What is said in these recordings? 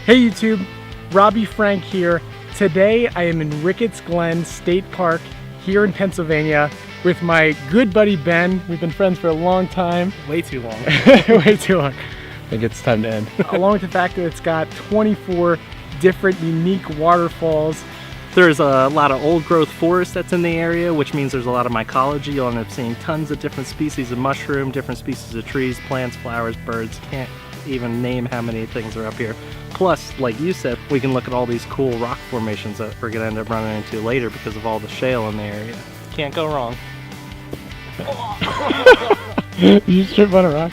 Hey YouTube, Robbie Frank here. Today I am in Ricketts Glen State Park here in Pennsylvania with my good buddy Ben. We've been friends for a long time. Way too long. Way too long. I think it's time to end. Along with the fact that it's got 24 different unique waterfalls. There's a lot of old growth forest that's in the area, which means there's a lot of mycology. You'll end up seeing tons of different species of mushroom, different species of trees, plants, flowers, birds. Can't even name how many things are up here. Plus, like you said, we can look at all these cool rock formations that we're gonna end up running into later because of all the shale in the area. Can't go wrong. Did you trip on a rock?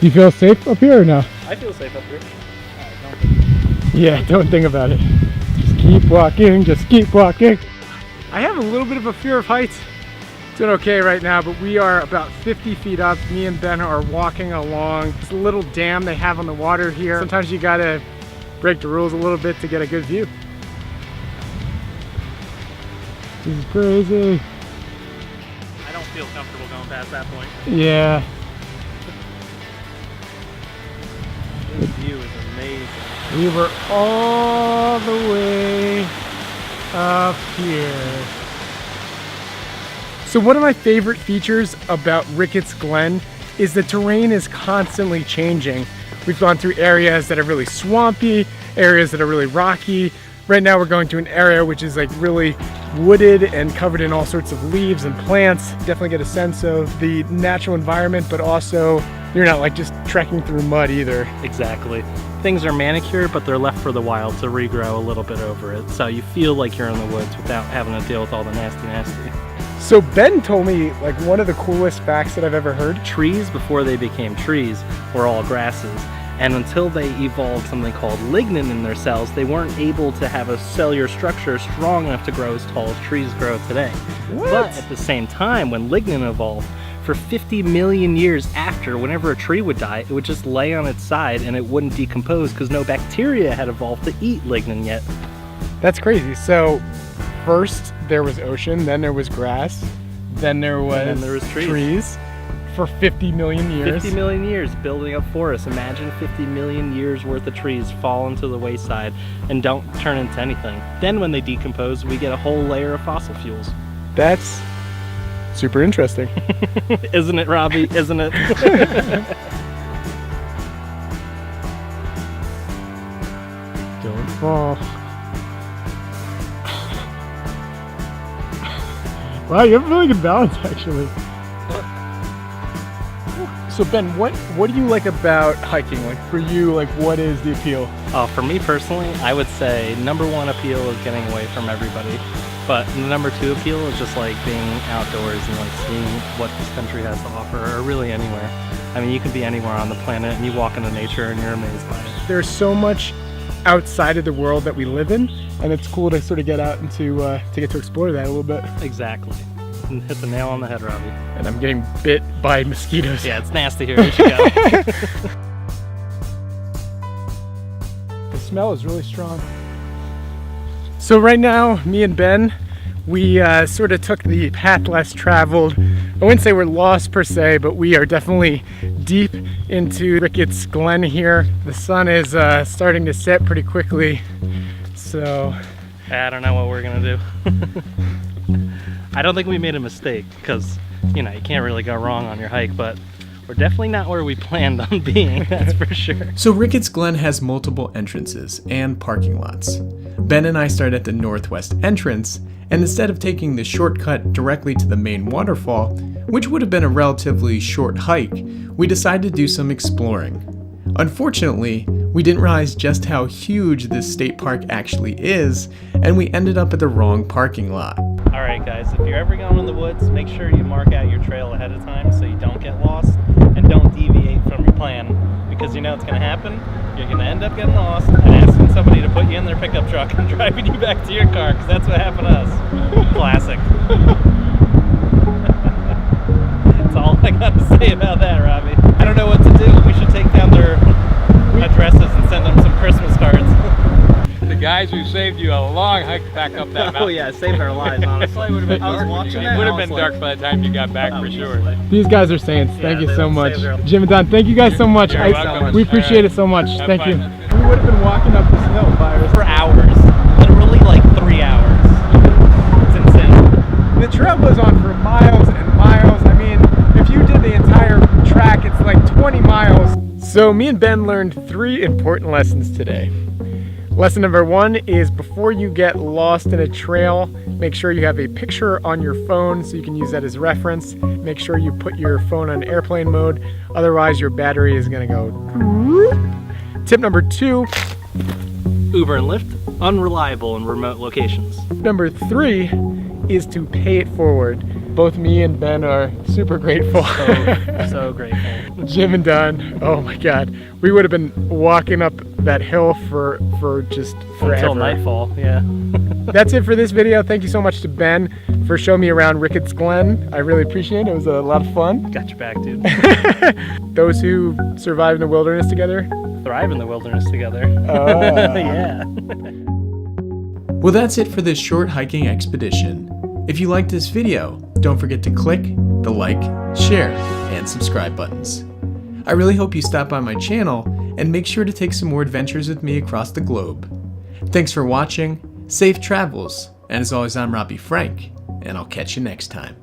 Do you feel safe up here or no? I feel safe up here. Yeah, don't think about it. Just keep walking, just keep walking. I have a little bit of a fear of heights. Doing okay right now, but we are about 50 feet up. Me and Ben are walking along this little dam they have on the water here. Sometimes you gotta break the rules a little bit to get a good view. This is crazy. I don't feel comfortable going past that point. Yeah. This view is amazing. We were all the way up here. So one of my favorite features about Ricketts Glen is the terrain is constantly changing. We've gone through areas that are really swampy, areas that are really rocky. Right now we're going to an area which is like really wooded and covered in all sorts of leaves and plants. Definitely get a sense of the natural environment, but also you're not like just trekking through mud either. Exactly. Things are manicured, but they're left for the wild to regrow a little bit over it. So you feel like you're in the woods without having to deal with all the nasty. So Ben told me like one of the coolest facts that I've ever heard. Trees, before they became trees, were all grasses. And until they evolved something called lignin in their cells, they weren't able to have a cellular structure strong enough to grow as tall as trees grow today. What? But at the same time, when lignin evolved, for 50 million years after, whenever a tree would die, it would just lay on its side and it wouldn't decompose because no bacteria had evolved to eat lignin yet. That's crazy. So first there was ocean, then there was grass, then there was trees for 50 million years. 50 million years building up forests. Imagine 50 million years worth of trees fall into the wayside and don't turn into anything. Then when they decompose, we get a whole layer of fossil fuels. That's super interesting. Isn't it, Robbie? Isn't it? Don't fall. Wow, you have a really good balance actually. So Ben, what do you like about hiking? Like for you, like what is the appeal? For me personally, I would say number one appeal is getting away from everybody. But the number two appeal is just like being outdoors and like seeing what this country has to offer, or really anywhere. I mean, you can be anywhere on the planet and you walk into nature and you're amazed by it. There's so much outside of the world that we live in, and it's cool to sort of get out and to get to explore that a little bit. Exactly. And hit the nail on the head, Robbie. And I'm getting bit by mosquitoes. Yeah, it's nasty here. We should go. The smell is really strong. So right now, me and Ben, we sort of took the path less traveled. I wouldn't say we're lost per se, but we are definitely deep into Ricketts Glen here. The sun is starting to set pretty quickly, so I don't know what we're gonna do. I don't think we made a mistake because, you know, you can't really go wrong on your hike, but we're definitely not where we planned on being, that's for sure. So Ricketts Glen has multiple entrances and parking lots. Ben and I started at the northwest entrance, and instead of taking the shortcut directly to the main waterfall, which would have been a relatively short hike, we decided to do some exploring. Unfortunately, we didn't realize just how huge this state park actually is, and we ended up at the wrong parking lot. Alright guys, if you're ever going in the woods, make sure you mark out your trail ahead of time so you don't get lost and don't deviate from your plan, because you know what's going to happen. You're going to end up getting lost and asking somebody to put you in their pickup truck and driving you back to your car, because that's what happened to us. Classic. That's all I got to say about that, Robbie. I don't know what to do. We should take down their addresses and send them some Christmas cards. The guys actually saved you a long hike back up that mountain. Oh yeah, it saved our lives, honestly. Would have been I was dark. watching It would have that, been I was dark by the time you got back for sure. These guys are saints. Thank you they so saved much. their- Jim and Don, thank you guys so much. You're welcome. We appreciate it so much. Have Thank fun. you. We would have been walking up this hill by ourselves. For hours. Literally like 3 hours. It's insane. The trail goes on for miles and miles. I mean, if you did the entire track, it's like 20 miles. So me and Ben learned 3 important lessons today. Lesson number 1 is before you get lost in a trail, make sure you have a picture on your phone so you can use that as reference. Make sure you put your phone on airplane mode, otherwise your battery is gonna go. Tip number 2. Uber and Lyft, unreliable in remote locations. Number 3 is to pay it forward. Both me and Ben are super grateful. So grateful. Jim and Don, oh my God. We would have been walking up that hill for just forever. Until nightfall, yeah. That's it for this video. Thank you so much to Ben for showing me around Ricketts Glen. I really appreciate it. It was a lot of fun. Got your back, dude. Those who survive in the wilderness together. Thrive in the wilderness together. Yeah. Well, that's it for this short hiking expedition. If you liked this video, don't forget to click the like, share, and subscribe buttons. I really hope you stop by my channel and make sure to take some more adventures with me across the globe. Thanks for watching, safe travels, and as always, I'm Robbie Frank, and I'll catch you next time.